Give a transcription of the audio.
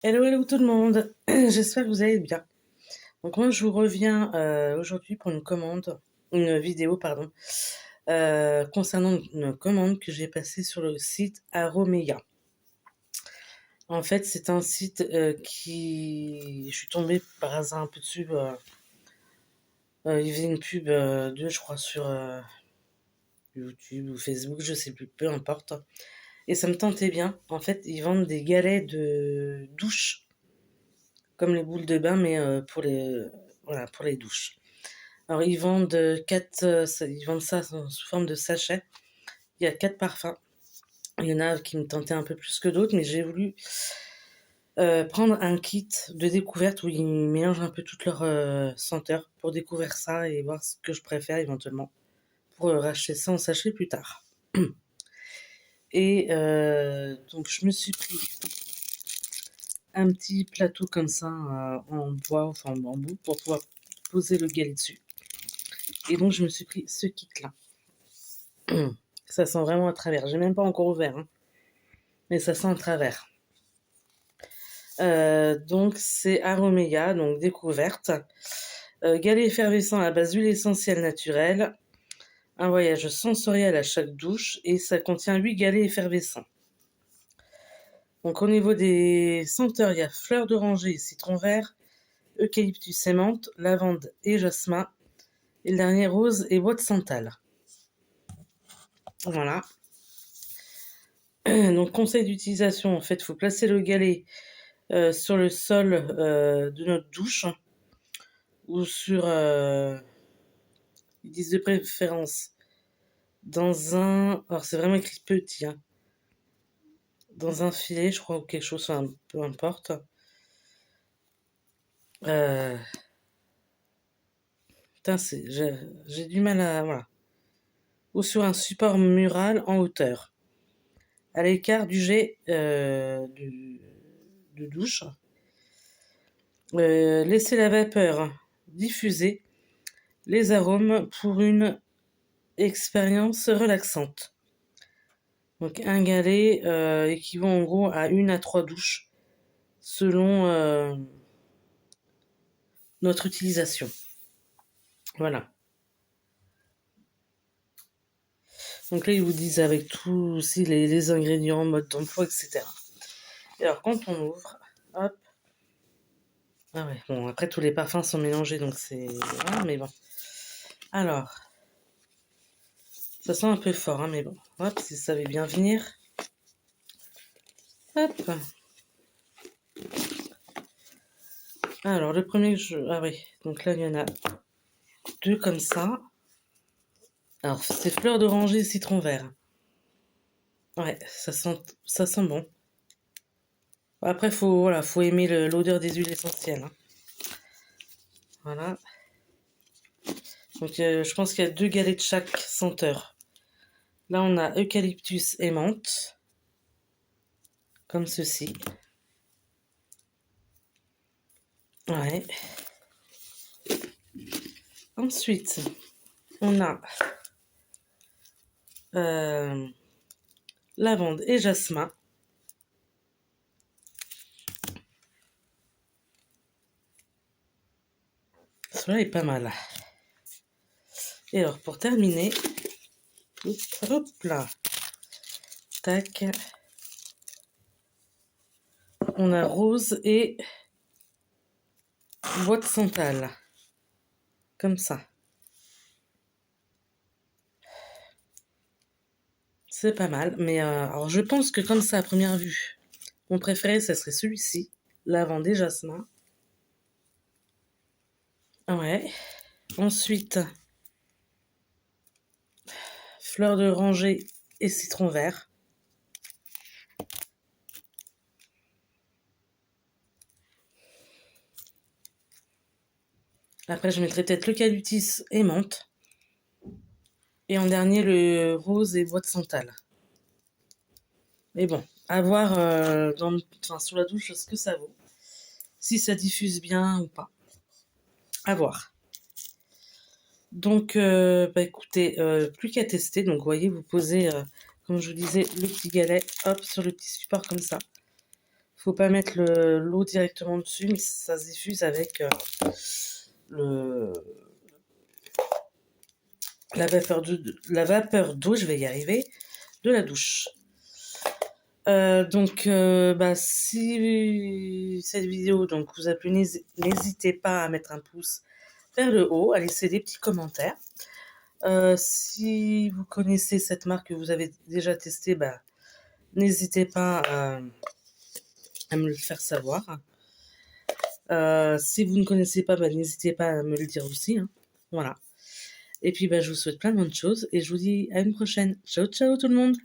Hello, hello tout le monde. J'espère que vous allez bien. Donc moi je vous reviens aujourd'hui pour une vidéo pardon, concernant une commande que j'ai passée sur le site Aromeya. En fait c'est un site je suis tombée par hasard un peu dessus. Il faisait une pub je crois sur YouTube ou Facebook, je sais plus, peu importe. Et ça me tentait bien. En fait ils vendent des galets de douche comme les boules de bain mais voilà, pour les douches. Alors ils vendent ça sous forme de sachet. Il y a 4 parfums. Il y en a qui me tentaient un peu plus que d'autres, mais j'ai voulu prendre un kit de découverte où ils mélangent un peu toutes leurs senteurs pour découvrir ça et voir ce que je préfère éventuellement pour racheter ça en sachet plus tard. Et donc je me suis pris un petit plateau comme ça en bois, enfin en bambou, pour pouvoir poser le galet dessus. Et donc je me suis pris ce kit-là. Ça sent vraiment à travers. J'ai même pas encore ouvert, hein, mais ça sent à travers. Donc c'est Aromeya, donc découverte. Galet effervescent à base d'huile essentielle naturelle. Un voyage sensoriel à chaque douche et ça contient 8 galets effervescents. Donc au niveau des senteurs, il y a fleur d'oranger et citron vert, eucalyptus et menthe, lavande et jasmin. Et le dernier rose et bois de santal. Voilà. Donc conseil d'utilisation, en fait, il faut placer le galet sur le sol de notre douche ou sur, ils disent de préférence, dans un, alors c'est vraiment écrit petit, hein, dans un filet, je crois, ou quelque chose, enfin, peu importe. Euh, putain, j'ai du mal à, voilà. Ou sur un support mural en hauteur, à l'écart du jet de douche. Laissez la vapeur diffuser les arômes pour une expérience relaxante. Donc un galet équivaut en gros à 1 à 3 douches selon notre utilisation. Voilà. Donc là ils vous disent avec tout aussi les ingrédients, mode d'emploi, etc. Et alors quand on ouvre, hop. Ah ouais, bon après tous les parfums sont mélangés donc c'est... Ah, mais bon. Alors, ça sent un peu fort, hein, mais bon. Hop, si ça savait bien venir. Hop. Alors le premier que je... Ah oui, donc là il y en a 2 comme ça. Alors c'est fleur d'oranger et citron vert. Ouais, ça sent bon. Après faut aimer l'odeur des huiles essentielles, hein. Voilà. Donc je pense qu'il y a 2 galets de chaque senteur. Là on a eucalyptus et menthe. Comme ceci. Ouais. Ensuite, on a lavande et jasmin. Celui-là est pas mal. Et alors pour terminer, hop là, tac, on a rose et bois de santal. Comme ça. C'est pas mal, mais alors je pense que comme ça à première vue, mon préféré ça serait celui-ci, lavande et jasmin. Ouais. Ensuite, fleur d'oranger et citron vert. Après je mettrai peut-être l'eucalyptus et menthe. Et en dernier le rose et bois de santal. Mais bon, à voir sous la douche ce que ça vaut. Si ça diffuse bien ou pas. À voir. Donc, bah écoutez, plus qu'à tester. Donc, vous voyez, vous posez, comme je vous disais, le petit galet, hop, sur le petit support comme ça. faut pas mettre l'eau directement dessus, mais ça se diffuse avec le, la vapeur d'eau, je vais y arriver, de la douche. Si cette vidéo donc, vous a plu, n'hésitez pas à mettre un pouce vers le haut, à laisser des petits commentaires. Si vous connaissez cette marque que vous avez déjà testée, n'hésitez pas à me le faire savoir. Si vous ne connaissez pas, n'hésitez pas à me le dire aussi. Hein. Voilà. Et puis, je vous souhaite plein de bonnes choses et je vous dis à une prochaine. Ciao, ciao tout le monde!